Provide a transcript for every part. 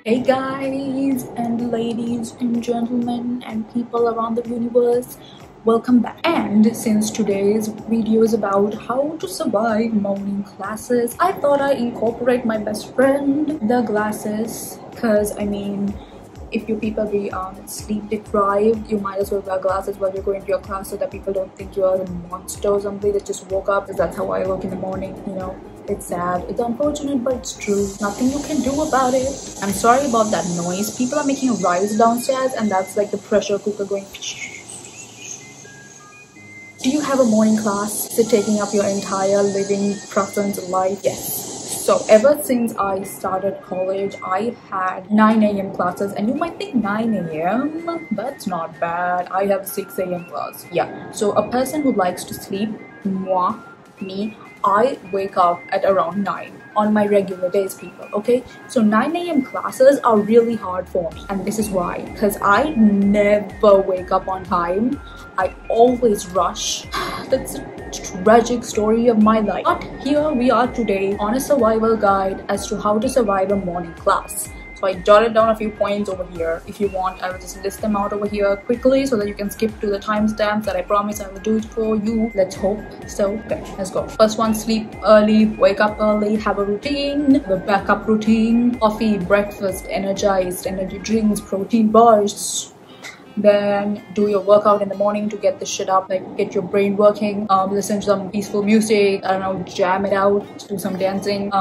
Hey guys and ladies and gentlemen and people around the universe, welcome back. And since today's video is about how to survive morning classes, I thought I'd incorporate my best friend, the glasses, because I mean, if you people be sleep deprived, you might as well wear glasses while you're going to your class so that people don't think you're a monster or something that just woke up, because that's how I look in the morning, you know. It's sad, it's unfortunate, but it's true. Nothing you can do about it. I'm sorry about that noise. People are making a rice downstairs and that's like the pressure cooker going. Do you have a morning class? Is it taking up your entire living present life? Yes. So ever since I started college, I had 9 a.m. classes, and you might think 9 a.m. that's not bad. I have 6 a.m. class. Yeah. So a person who likes to sleep, me, I wake up at around 9 on my regular days, people. Okay, so 9 a.m. classes are really hard for me, and this is why, because I never wake up on time. I always rush. That's a tragic story of my life, but here we are today on a survival guide as to how to survive a morning class. So I jotted down a few points over here. If you want, I will just list them out over here quickly so that you can skip to the timestamps that I promise I will do it for you. Let's hope. So, okay, let's go. First one, sleep early, wake up early, have a routine, the backup routine, coffee, breakfast, energized, energy drinks, protein bars. Then do your workout in the morning to get the shit up, like get your brain working. Listen to some peaceful music, I don't know, jam it out, do some dancing.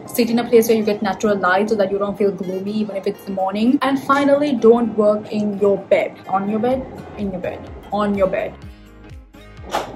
Sit in a place where you get natural light so that you don't feel gloomy even if it's the morning. And finally, don't work in your bed. On your bed, in your bed, on your bed.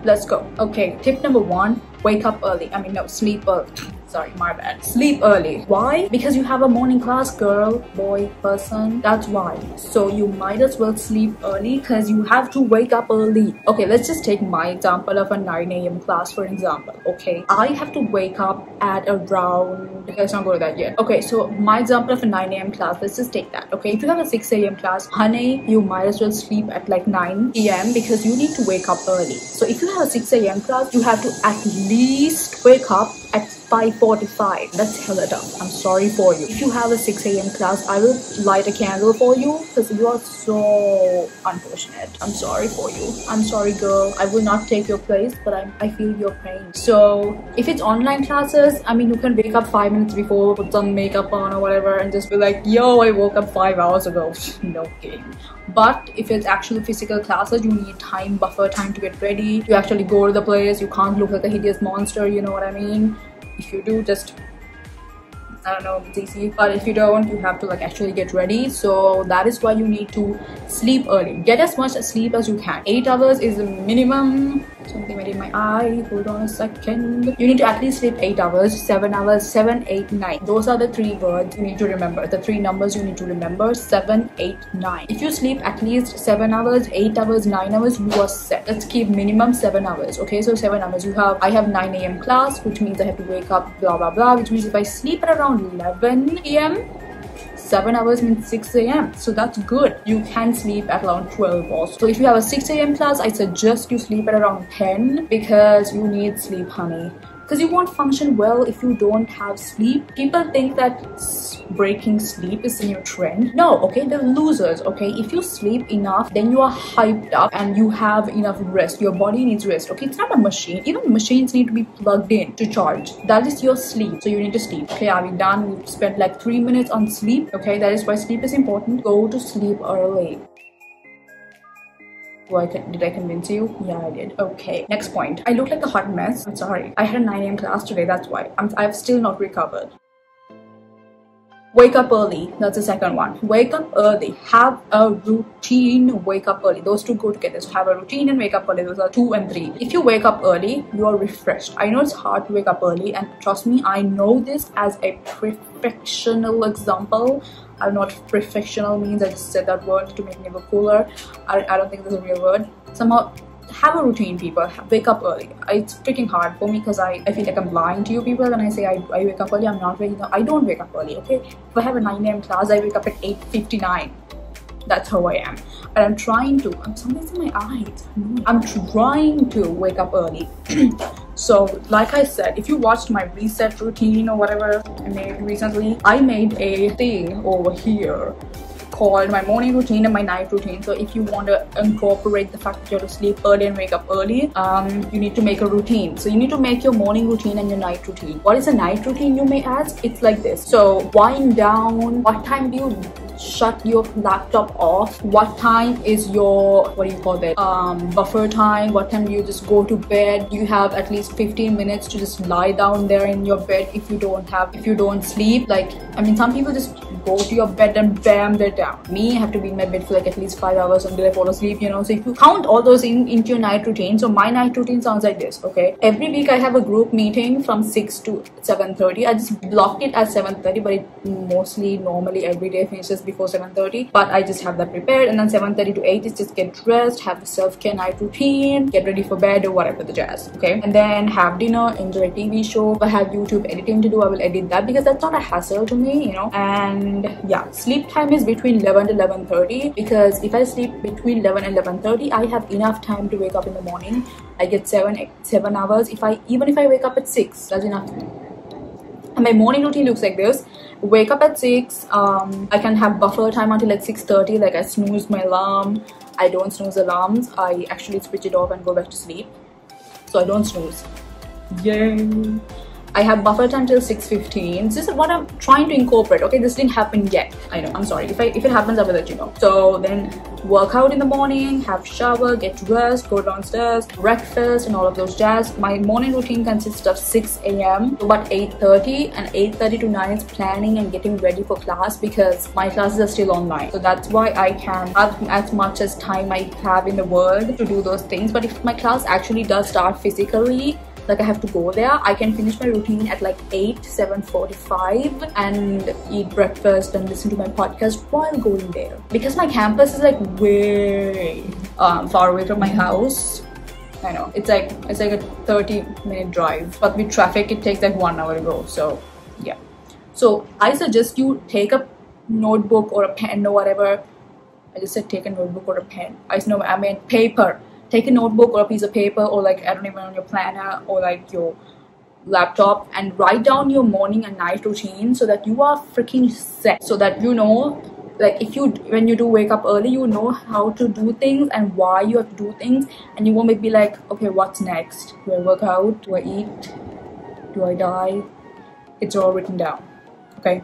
Let's go. Okay, tip number 1, wake up early. I mean, no, sleep early. Sorry, my bad. Sleep early. Why? Because you have a morning class, girl, boy, person. That's why. So you might as well sleep early because you have to wake up early. Okay, let's just take my example of a 9 a.m. class, for example. Okay, I have to wake up at around... Let's not go to that yet. Okay, so my example of a 9 a.m. class, let's just take that. Okay, if you have a 6 a.m. class, honey, you might as well sleep at like 9 p.m. because you need to wake up early. So if you have a 6 a.m. class, you have to at least wake up at 5:45. That's hella tough. I'm sorry for you. If you have a 6 a.m. class, I will light a candle for you because you are so unfortunate. I'm sorry for you. I'm sorry, girl. I will not take your place, but I feel your pain. So if it's online classes, I mean, you can wake up 5 minutes before, put some makeup on or whatever, and just be like, yo, I woke up 5 hours ago. No kidding. But if it's actual physical classes, you need time, buffer time to get ready. You actually go to the place. You can't look like a hideous monster, you know what I mean? If you do, just, I don't know, it's easy. But if you don't, you have to like actually get ready. So that is why you need to sleep early. Get as much sleep as you can. 8 hours is the minimum. Something went in my eye. Hold on a second. You need to at least sleep 8 hours, 7 hours, 7, 8, 9. Those are the 3 words you need to remember. The 3 numbers you need to remember: 7, 8, 9. If you sleep at least 7 hours, 8 hours, 9 hours, you are set. Let's keep minimum 7 hours. Okay, so 7 hours. I have 9 a.m. class, which means I have to wake up blah blah blah, which means if I sleep at around 11 p.m. 7 hours means 6 a.m. So that's good. You can sleep at around 12 also. So if you have a 6 a.m. class, I suggest you sleep at around 10 because you need sleep, honey. Because you won't function well if you don't have sleep. People think that breaking sleep is a new trend. No, okay, they're losers, okay? If you sleep enough, then you are hyped up and you have enough rest. Your body needs rest, okay? It's not a machine. Even machines need to be plugged in to charge. That is your sleep. So you need to sleep. Okay, are we done? We've spent like 3 minutes on sleep. Okay, that is why sleep is important. Go to sleep early. Did I convince you? Yeah, I did. Okay, next point. I look like a hot mess. I'm sorry. I had a 9 a.m. class today, that's why. I've still not recovered. Wake up early. That's the second one. Wake up early. Have a routine. Wake up early. Those two go together. So have a routine and wake up early. Those are 2 and 3. If you wake up early, you are refreshed. I know it's hard to wake up early, and trust me, I know this as a professional example. I don't know what professional means. I just said that word to make me look cooler. I don't think there's a real word. Somehow, have a routine, people. Wake up early. It's freaking hard for me because I feel like I'm lying to you people when I say I wake up early. I'm not waking up. I don't wake up early, okay? If I have a 9 a.m. class, I wake up at 8:59. That's how I am. And I'm trying to. Something's in my eyes. I'm trying to wake up early. So like I said, if you watched my reset routine or whatever I made recently, I made a thing over here called my morning routine and my night routine. So if you want to incorporate the fact that you have to sleep early and wake up early, you need to make a routine. So you need to make your morning routine and your night routine. What is a night routine, you may ask? It's like this. So wind down. What time do you shut your laptop off? What time is your, what do you call that, buffer time? What time do you just go to bed? You have at least 15 minutes to just lie down there in your bed if you don't sleep. Like, I mean, some people just go to your bed and bam, they're down. Me, I have to be in my bed for like at least 5 hours until I fall asleep, you know. So if you count all those into your night routine, so my night routine sounds like this, okay? Every week I have a group meeting from 6 to 7:30. I just blocked it at 7:30, but it mostly normally every day finishes before 7:30, but I just have that prepared. And then 7:30 to 8 is just get dressed, have the self-care night routine, get ready for bed or whatever the jazz, okay? And then have dinner, enjoy a TV show. If I have YouTube editing to do, I will edit that because that's not a hassle to me, you know. And yeah, sleep time is between 11 to 11:30, because if I sleep between 11 and 11:30, I have enough time to wake up in the morning. I get 7 hours. Even if I wake up at 6, that's enough. And my morning routine looks like this. Wake up at 6. I can have buffer time until like 6:30. Like I snooze my alarm. I don't snooze alarms. I actually switch it off and go back to sleep. So I don't snooze. Yay! I have buffer time till 6:15. This is what I'm trying to incorporate. Okay, this didn't happen yet. I know. I'm sorry. If it happens, I will let you know. So then work out in the morning, have shower, get dressed, go downstairs, breakfast, and all of those jazz. My morning routine consists of 6 a.m. to about 8:30, and 8:30 to 9 is planning and getting ready for class because my classes are still online. So that's why I can have as much as time I have in the world to do those things. But if my class actually does start physically, like I have to go there, I can finish my routine at like 7:45 and eat breakfast and listen to my podcast while going there. Because my campus is like way far away from my house. I know, it's like a 30-minute drive, but with traffic it takes like 1 hour to go. So yeah, so I suggest you take a notebook or a pen or whatever. I just said take a notebook or a pen. I mean paper. Take a notebook or a piece of paper, or like, I don't even know, your planner or like your laptop, and write down your morning and night routine so that you are freaking set. So that you know, like when you do wake up early, you know how to do things and why you have to do things, and you won't be like, okay, what's next? Do I work out? Do I eat? Do I die? It's all written down, okay?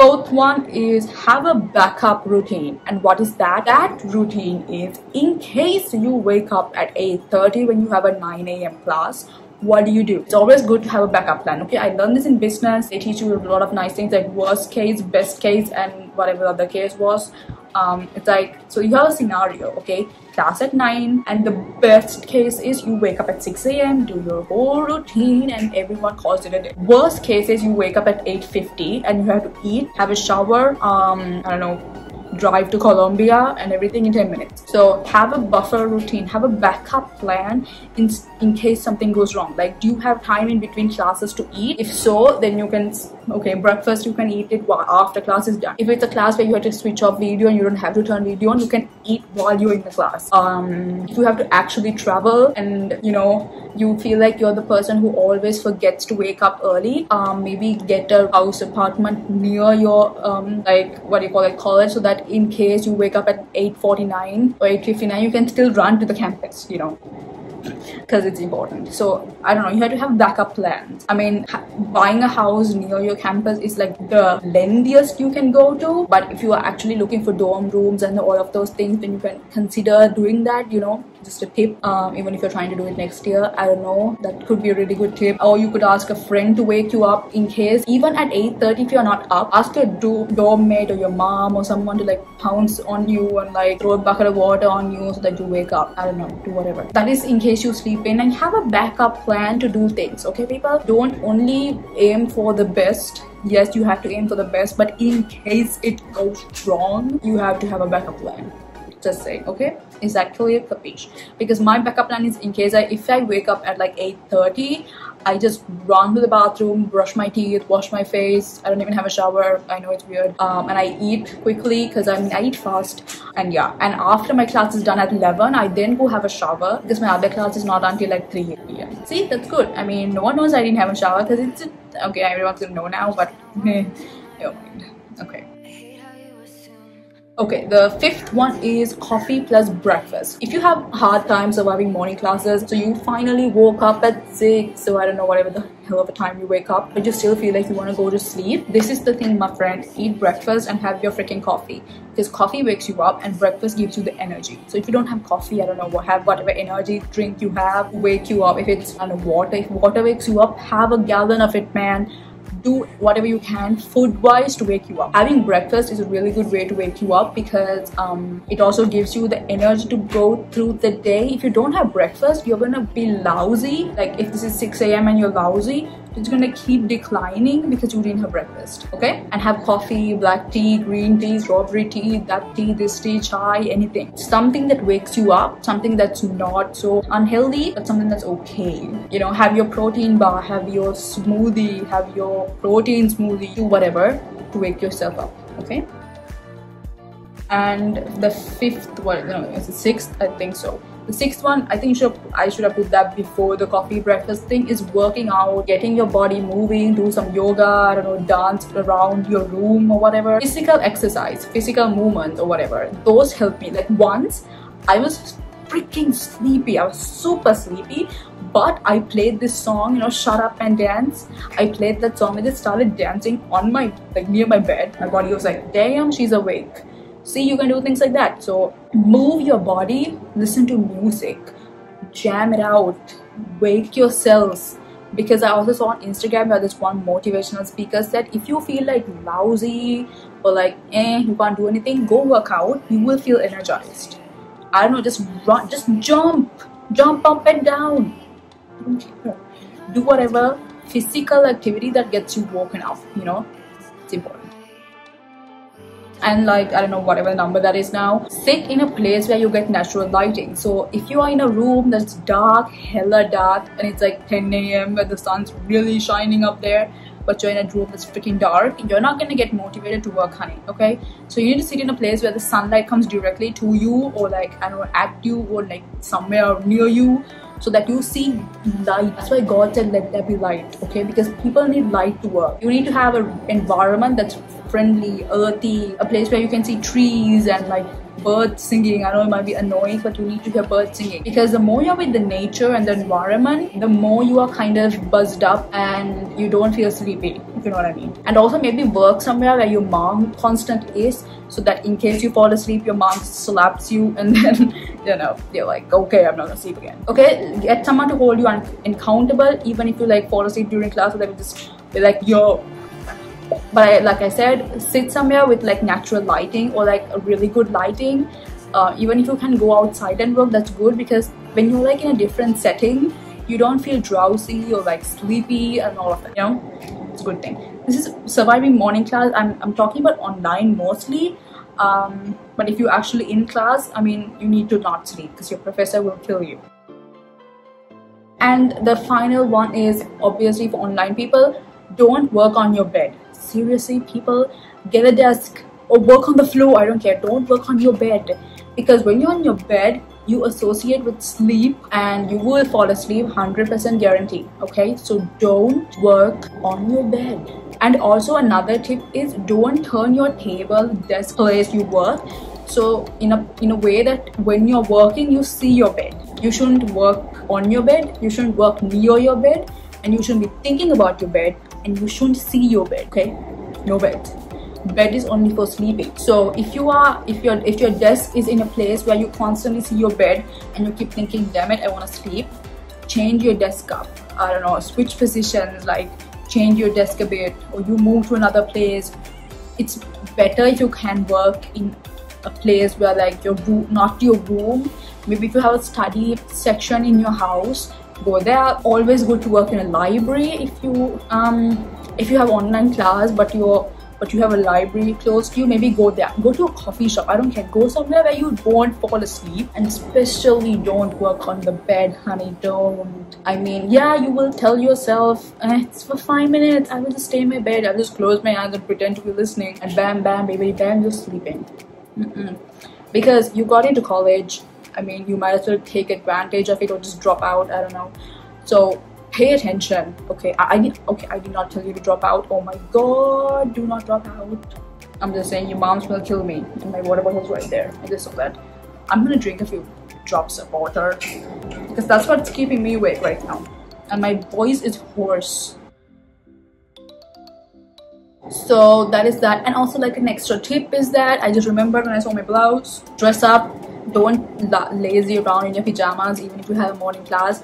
Fourth one is have a backup routine. And what is that? That routine is, in case you wake up at 8:30 when you have a 9 a.m. class, what do? It's always good to have a backup plan, okay? I learned this in business. They teach you a lot of nice things like worst case, best case, and whatever the other case was. It's like, so you have a scenario, okay? Class at 9, and the best case is you wake up at 6 a.m, do your whole routine, and everyone calls it a day. Worst case is you wake up at 8:50 and you have to eat, have a shower, I don't know, drive to Colombia and everything in 10 minutes. So have a buffer routine, have a backup plan in case something goes wrong. Like, do you have time in between classes to eat? If so, then you can, okay, breakfast you can eat it after class is done. If it's a class where you have to switch off video and you don't have to turn video on, you can eat while you're in the class. If you have to actually travel and you know you feel like you're the person who always forgets to wake up early, maybe get a house apartment near your like, what do you call it, college, so that in case you wake up at 8:49 or 8:59, you can still run to the campus, you know, because it's important. So I don't know, you have to have backup plans. I mean, buying a house near your campus is like the lengthiest you can go to, but if you are actually looking for dorm rooms and all of those things, then you can consider doing that, you know. Just a tip, even if you're trying to do it next year, I don't know, that could be a really good tip. Or you could ask a friend to wake you up in case, even at 8:30 if you're not up, ask your dorm mate or your mom or someone to like pounce on you and like throw a bucket of water on you so that you wake up. I don't know, do whatever. That is in case you sleep in, and have a backup plan to do things, okay people? Don't only aim for the best. Yes, you have to aim for the best, but in case it goes wrong, you have to have a backup plan. Just saying, okay? Is that clear? Capiche? Because my backup plan is, in case if I wake up at like 8:30, I just run to the bathroom, brush my teeth, wash my face. I don't even have a shower. I know it's weird. And I eat quickly because I eat fast. And yeah, and after my class is done at 11, I then go have a shower because my other class is not until like 3 p.m. See, that's good. I mean, no one knows I didn't have a shower because it's okay. Everyone's gonna know now, but never mind. Okay. Okay, the fifth one is coffee plus breakfast. If you have hard time surviving morning classes, so you finally woke up at 6, so I don't know, whatever the hell of a time you wake up, but you still feel like you want to go to sleep, this is the thing, my friend. Eat breakfast and have your freaking coffee, because coffee wakes you up and breakfast gives you the energy. So if you don't have coffee, I don't know, have whatever energy drink you have, wake you up. If it's, I don't know, water, if water wakes you up, have a gallon of it, man. Do whatever you can food wise to wake you up. Having breakfast is a really good way to wake you up, because it also gives you the energy to go through the day. If you don't have breakfast, you're gonna be lousy. Like if this is 6 a.m. and you're lousy, it's gonna keep declining because you didn't have breakfast. Okay? And have coffee, black tea, green tea, strawberry tea, that tea, this tea, chai, anything. Something that wakes you up, something that's not so unhealthy, but something that's okay. You know, have your protein bar, have your smoothie, have your protein smoothie, do whatever to wake yourself up. Okay? And the fifth one, no, it's the sixth, I think so. The sixth one, I think I should have put that before the coffee breakfast thing, is working out, getting your body moving, do some yoga, I don't know, dance around your room or whatever. Physical exercise, physical movement or whatever. Those help me. Like once, I was freaking sleepy. I was super sleepy. But I played this song, you know, Shut Up and Dance. I played that song and just started dancing on my, like near my bed. My body was like, damn, she's awake. See, you can do things like that. So move your body, listen to music, jam it out, wake yourselves. Because I also saw on Instagram where this one motivational speaker said, if you feel like lousy or like you can't do anything, go work out. You will feel energized. I don't know, just run, just jump up and down. Do whatever physical activity that gets you woken up, you know. It's important. And like, I don't know, whatever number that is now, sit in a place where you get natural lighting. So if you are in a room that's dark, hella dark, and it's like 10 a.m. where the sun's really shining up there, but you're in a room that's freaking dark, you're not gonna get motivated to work, honey. Okay? So you need to sit in a place where the sunlight comes directly to you, or like, I don't know, at you, or like somewhere near you, so that you see light. That's why God said, let there be light. Okay? Because people need light to work. You need to have an environment that's friendly, earthy, a place where you can see trees and like birds singing. I know it might be annoying, but you need to hear birds singing, because the more you're with the nature and the environment, the more you are kind of buzzed up and you don't feel sleepy, if you know what I mean. And also maybe work somewhere where your mom constant is, so that in case you fall asleep, your mom slaps you and then, you know, you're like, okay, I'm not gonna sleep again. Okay, get someone to hold you accountable, even if you like fall asleep during class, so they will just be like, yo. But like I said, sit somewhere with like natural lighting or like a really good lighting. Even if you can go outside and work, that's good, because when you're like in a different setting, you don't feel drowsy or like sleepy and all of that, you know. It's a good thing. This is surviving morning class. I'm talking about online mostly. But if you're actually in class, I mean, you need to not sleep because your professor will kill you. And the final one is obviously for online people, don't work on your bed. Seriously, people, get a desk or work on the floor. I don't care. Don't work on your bed, because when you're on your bed, you associate with sleep and you will fall asleep, 100% guarantee. Okay, so don't work on your bed. And also another tip is, don't turn your table, desk, place you work, so in a way that when you're working, you see your bed. You shouldn't work on your bed, you shouldn't work near your bed, and you shouldn't be thinking about your bed, and you shouldn't see your bed. Okay, no bed. Bed is only for sleeping. So if your desk is in a place where you constantly see your bed and you keep thinking, damn it, I want to sleep, change your desk up. I don't know, switch positions, like change your desk a bit, or you move to another place. It's better if you can work in a place where like your room, not your room. Maybe if you have a study section in your house, go there. Always good to work in a library if you have online class but your but you have a library close to you, maybe go there. Go to a coffee shop, I don't care. Go somewhere where you don't fall asleep, and especially don't work on the bed, honey. Don't. I mean, yeah, you will tell yourself, it's for 5 minutes, I will just stay in my bed, I'll just close my eyes and pretend to be listening, and bam bam baby bam, you're sleeping. Because you got into college, I mean, you might as well take advantage of it or just drop out. I don't know. So pay attention. Okay, I did not tell you to drop out. Oh my god, do not drop out. I'm just saying, your moms will kill me. And my water bottle is right there. I just saw that. I'm gonna drink a few drops of water because that's what's keeping me awake right now. And my voice is hoarse. So that is that. And also, like, an extra tip is that I just remembered when I saw my blouse. Dress up. Don't lazy around in your pajamas even if you have a morning class.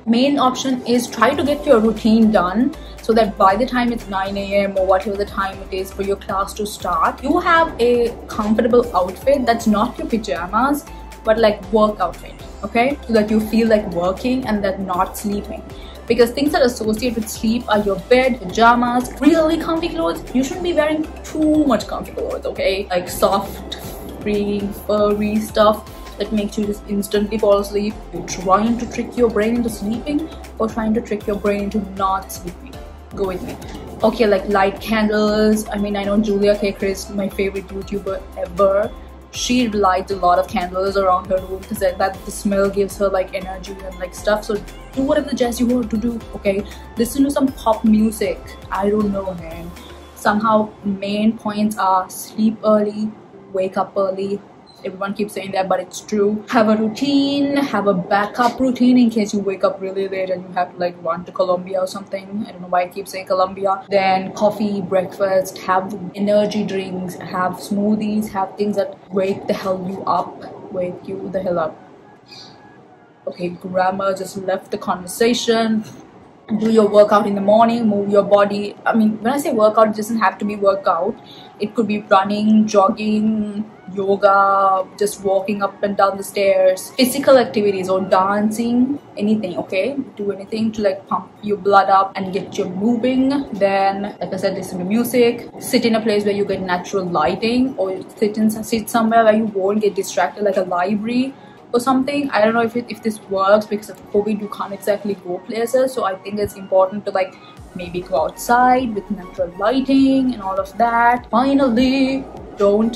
Main option is try to get your routine done so that by the time it's 9 AM or whatever the time it is for your class to start, you have a comfortable outfit that's not your pajamas but like work outfit, okay? So that you feel like working and that not sleeping. Because things that associate with sleep are your bed, pajamas, really comfy clothes. You shouldn't be wearing too much comfy clothes, okay? Like soft, furry stuff that makes you just instantly fall asleep. You're trying to trick your brain into sleeping or trying to trick your brain into not sleeping. Go with me. Okay, like light candles. I mean, I know Julia K Crist, my favorite YouTuber ever, she lights a lot of candles around her room because that the smell gives her like energy and like stuff. So do whatever the jazz you want to do, okay? Listen to some pop music. I don't know, man. Somehow main points are sleep early, wake up early. Everyone keeps saying that, but it's true. Have a routine, have a backup routine in case you wake up really late and you have to like run to Colombia or something. I don't know why I keep saying Colombia. Then coffee, breakfast, have energy drinks, have smoothies, have things that wake the hell you up. Wake you the hell up. Okay, grandma just left the conversation. Do your workout in the morning, move your body. I mean, when I say workout, it doesn't have to be workout. It could be running, jogging, yoga, just walking up and down the stairs, physical activities or dancing, anything, okay? Do anything to like pump your blood up and get you moving. Then, like I said, listen to music, sit in a place where you get natural lighting, or sit somewhere where you won't get distracted, like a library or something. I don't know if this works because of COVID, you can't exactly go places. So I think it's important to like maybe go outside with natural lighting and all of that. Finally, don't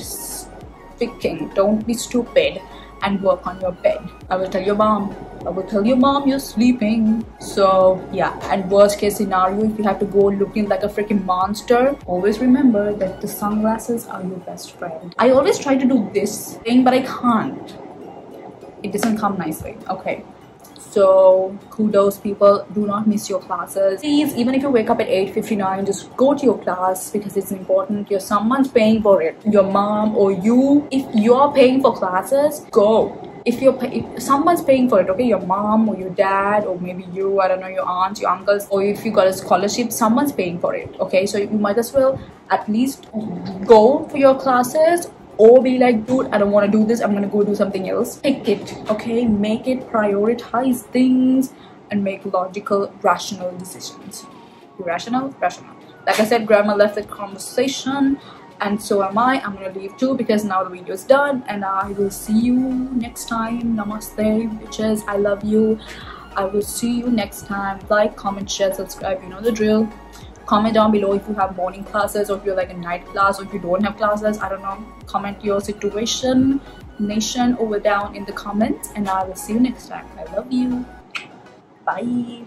be stupid and work on your bed. I will tell your mom. You're sleeping. So yeah, and worst case scenario, if you have to go looking like a freaking monster, always remember that the sunglasses are your best friend. I always try to do this thing, but I can't. It doesn't come nicely, okay? So kudos, people. Do not miss your classes. Please, even if you wake up at 8:59, just go to your class because it's important. Someone's paying for it. Your mom or you. If you're paying for classes, go. If someone's paying for it, okay? Your mom or your dad or maybe you, I don't know, your aunts, your uncles, or if you got a scholarship, someone's paying for it, okay? So you might as well at least go for your classes. Or be like, dude, I don't want to do this, I'm gonna go do something else. Pick it, okay? Make it, prioritize things, and make logical, rational decisions. Rational? Like I said, grandma left the conversation, and so am I. I'm gonna leave too because now the video is done, and I will see you next time. Namaste, bitches. I love you. I will see you next time. Like, comment, share, subscribe. You know the drill. Comment down below if you have morning classes or if you're like a night class or if you don't have classes. I don't know. Comment your situation, nation over down in the comments, and I will see you next time. I love you. Bye.